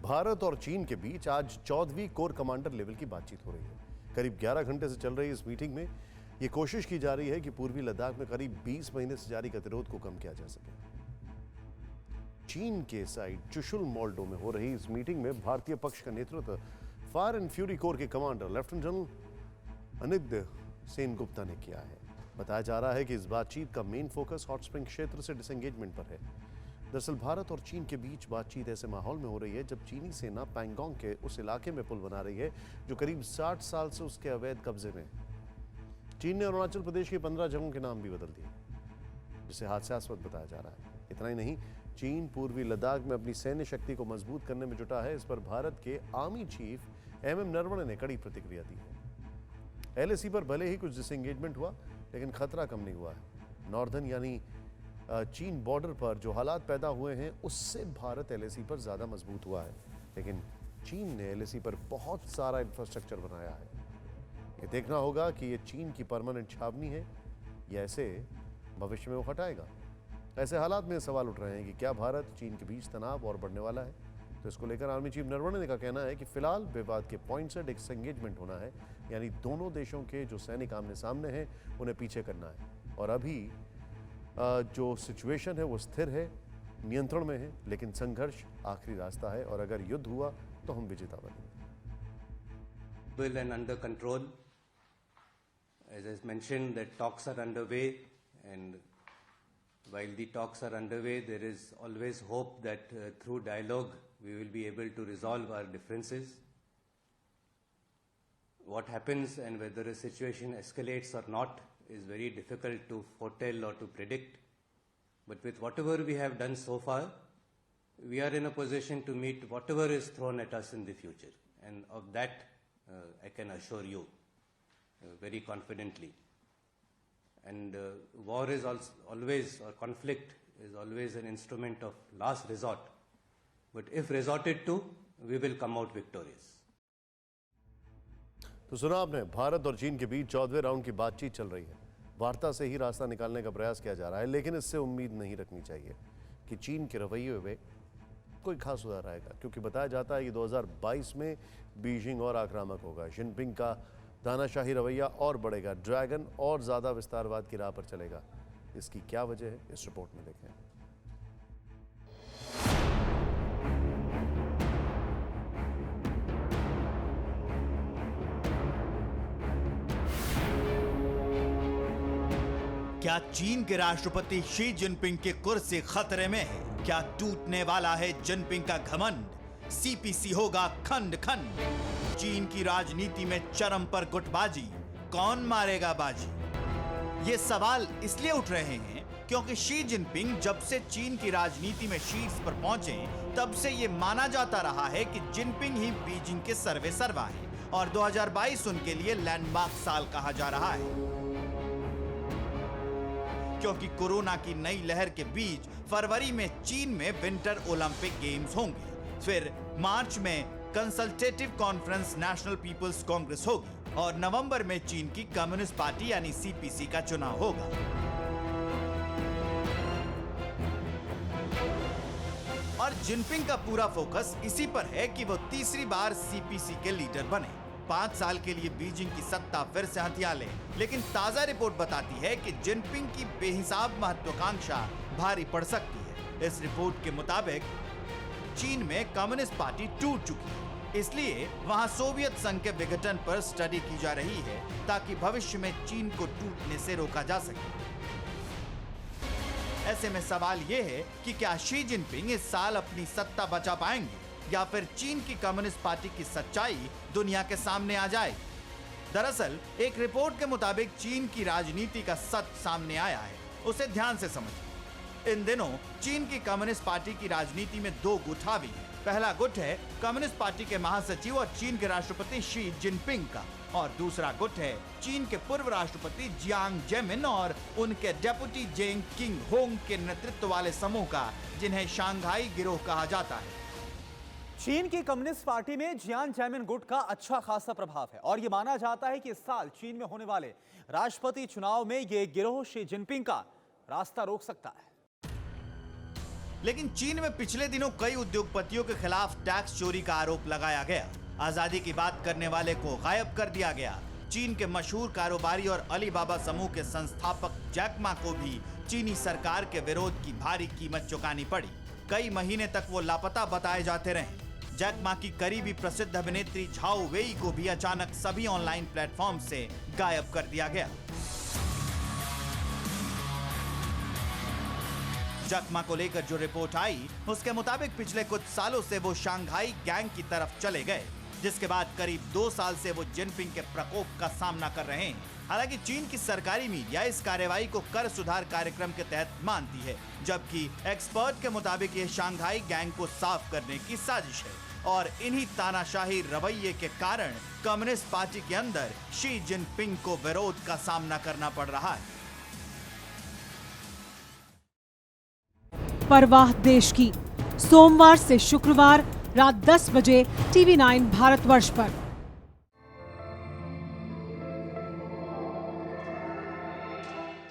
भारत और चीन के बीच आज 14वीं कोर कमांडर लेवल की बातचीत हो रही है। करीब 11 घंटे से चल रही इस मीटिंग में यह कोशिश की जा रही है कि पूर्वी लद्दाख में करीब 20 महीने से जारी गतिरोध को कम किया जा सके। चीन के साइड चुशुल मोल्डो में हो रही इस मीटिंग में भारतीय पक्ष का नेतृत्व फायर एंड फ्यूरी कोर के कमांडर लेफ्टिनेंट जनरल अनिद्य सेनगुप्ता ने किया है। बताया जा रहा है कि इस बातचीत का मेन फोकस हॉट स्प्रिंग क्षेत्र से डिसएंगेजमेंट पर है। दरअसल भारत और चीन के बीच बातचीत ऐसे माहौल में हो रही है जब चीनी सेना पैंगोंग के उस इलाके में पुल बना रही है जो करीब 60 साल से उसके अवैध कब्जे में है। चीन ने अरुणाचल प्रदेश की 15 जगहों के नाम भी बदल दिए, जिसे हास्यास्पद बताया जा रहा है। इतना ही नहीं, चीन पूर्वी लद्दाख में अपनी सैन्य शक्ति को मजबूत करने में जुटा है। इस पर भारत के आर्मी चीफ एमएम नरवणे ने कड़ी प्रतिक्रिया दी है। एलएसी पर भले ही कुछ डिसएंगेजमेंट हुआ, लेकिन खतरा कम नहीं हुआ है। नॉर्दर्न यानी चीन बॉर्डर पर जो हालात पैदा हुए हैं उससे भारत एलएसी पर ज्यादा मजबूत हुआ है, लेकिन चीन ने एलएसी पर बहुत सारा इंफ्रास्ट्रक्चर बनाया है। ये देखना होगा कि ये चीन की परमानेंट छावनी है या ऐसे भविष्य में वो हटाएगा। ऐसे हालात में सवाल उठ रहे हैं कि क्या भारत चीन के बीच तनाव और बढ़ने वाला है। तो इसको लेकर आर्मी चीफ नरवणे का कहना है कि फिलहाल विवाद के पॉइंट से डिसएंगेजमेंट होना है, यानी दोनों देशों के जो सैनिक आमने सामने हैं उन्हें पीछे करना है। और अभी जो सिचुएशन है वो स्थिर है, नियंत्रण में है, लेकिन संघर्ष आखिरी रास्ता है और अगर युद्ध हुआ तो हम विजेता बनेंगे। Well and under control. As I mentioned, that talks are underway, and while the talks are underway, there is always hope that through dialogue we will be able to resolve our differences. What happens and whether a situation escalates or not is very difficult to foretell or to predict. But with whatever we have done so far, we are in a position to meet whatever is thrown at us in the future. And of that, I can assure you very confidently. And war is always, or conflict is always an instrument of last resort. But if resorted to, we will come out victorious. तो सुना आपने, भारत और चीन के बीच 14वें round की बातचीत चल रही है। वार्ता से ही रास्ता निकालने का प्रयास किया जा रहा है, लेकिन इससे उम्मीद नहीं रखनी चाहिए कि चीन के रवैये में कोई खास सुधार आएगा, क्योंकि बताया जाता है कि 2022 में बीजिंग और आक्रामक होगा। जिनपिंग का तानाशाही रवैया और बढ़ेगा, ड्रैगन और ज़्यादा विस्तारवाद की राह पर चलेगा। इसकी क्या वजह है, इस रिपोर्ट में देखें। क्या चीन के राष्ट्रपति शी जिनपिंग की कुर्सी खतरे में है? क्या टूटने वाला है जिनपिंग का घमंड? सीपीसी होगा खंड खंड। चीन की राजनीति में चरम पर गुटबाजी, कौन मारेगा बाजी? ये सवाल इसलिए उठ रहे हैं क्योंकि शी जिनपिंग जब से चीन की राजनीति में शीर्ष पर पहुंचे, तब से ये माना जाता रहा है कि जिनपिंग ही बीजिंग के सर्वे सर्वा हैं और 2022 उनके लिए लैंडमार्क साल कहा जा रहा है। क्योंकि कोरोना की नई लहर के बीच फरवरी में चीन में विंटर ओलंपिक गेम्स होंगे, फिर मार्च में consultative conference national people's congress होगी और नवंबर में चीन की कम्युनिस्ट पार्टी यानी सीपीसी का चुनाव होगा। और जिनपिंग का पूरा फोकस इसी पर है कि वो तीसरी बार सीपीसी के लीडर बने, 5 साल के लिए बीजिंग की सत्ता फिर से हथिया ले। लेकिन ताजा रिपोर्ट बताती है कि जिनपिंग की बेहिसाब महत्वाकांक्षा भारी पड़ सकती है। इस रिपोर्ट के मुताबिक चीन में कम्युनिस्ट पार्टी टूट चुकी है, इसलिए वहां सोवियत संघ के विघटन पर स्टडी की जा रही है ताकि भविष्य में चीन को टूटने से रोका जा सके। ऐसे में सवाल यह है कि क्या शी जिनपिंग इस साल अपनी सत्ता बचा पाएंगे या फिर चीन की कम्युनिस्ट पार्टी की सच्चाई दुनिया के सामने आ जाए। दरअसल एक रिपोर्ट के मुताबिक चीन की राजनीति का सच सामने आया है, उसे ध्यान से समझिए। इन दिनों चीन की कम्युनिस्ट पार्टी की राजनीति में 2 गुट हावी हैं। पहला गुट है कम्युनिस्ट पार्टी के महासचिव और चीन के राष्ट्रपति शी जिनपिंग का, और दूसरा गुट है चीन के पूर्व राष्ट्रपति जियांग जेमिन और उनके डेप्यूटी जेंग किंग होंग के नेतृत्व वाले समूह का, जिन्हें शंघाई गिरोह कहा जाता है। चीन की कम्युनिस्ट पार्टी में जियांग जेमिन गुट का अच्छा खासा प्रभाव है और यह माना जाता है कि इस साल चीन में होने वाले राष्ट्रपति चुनाव में यह गिरोह शी जिनपिंग का रास्ता रोक सकता है। लेकिन चीन में पिछले दिनों कई उद्योगपतियों के खिलाफ टैक्स चोरी का आरोप लगाया गया। आजादी की बात करने वाले को गायब कर दिया गया। चीन के मशहूर कारोबारी और अलीबाबा समूह के संस्थापक जैक मा को भी चीनी सरकार के विरोध की भारी कीमत चुकानी पड़ी। कई महीने तक वो लापता बताए जाते रहे। जैक मा की करीबी प्रसिद्ध अभिनेत्री झाओ वेई को भी अचानक सभी ऑनलाइन प्लेटफॉर्म से गायब कर दिया गया। जैक मा को लेकर जो रिपोर्ट आई उसके मुताबिक पिछले कुछ सालों से वो शंघाई गैंग की तरफ चले गए, जिसके बाद करीब 2 साल से वो जिनपिंग के प्रकोप का सामना कर रहे हैं। हालांकि चीन की सरकारी मीडिया इस कार्रवाई को कर सुधार कार्यक्रम के तहत मानती है, जबकि एक्सपर्ट के मुताबिक ये शंघाई गैंग को साफ करने की साजिश है और इन्हीं तानाशाही रवैये के कारण कम्युनिस्ट पार्टी के अंदर शी जिनपिंग को विरोध का सामना करना पड़ रहा है। परवाह देश की, सोमवार से शुक्रवार रात 10 बजे TV9 भारतवर्ष पर।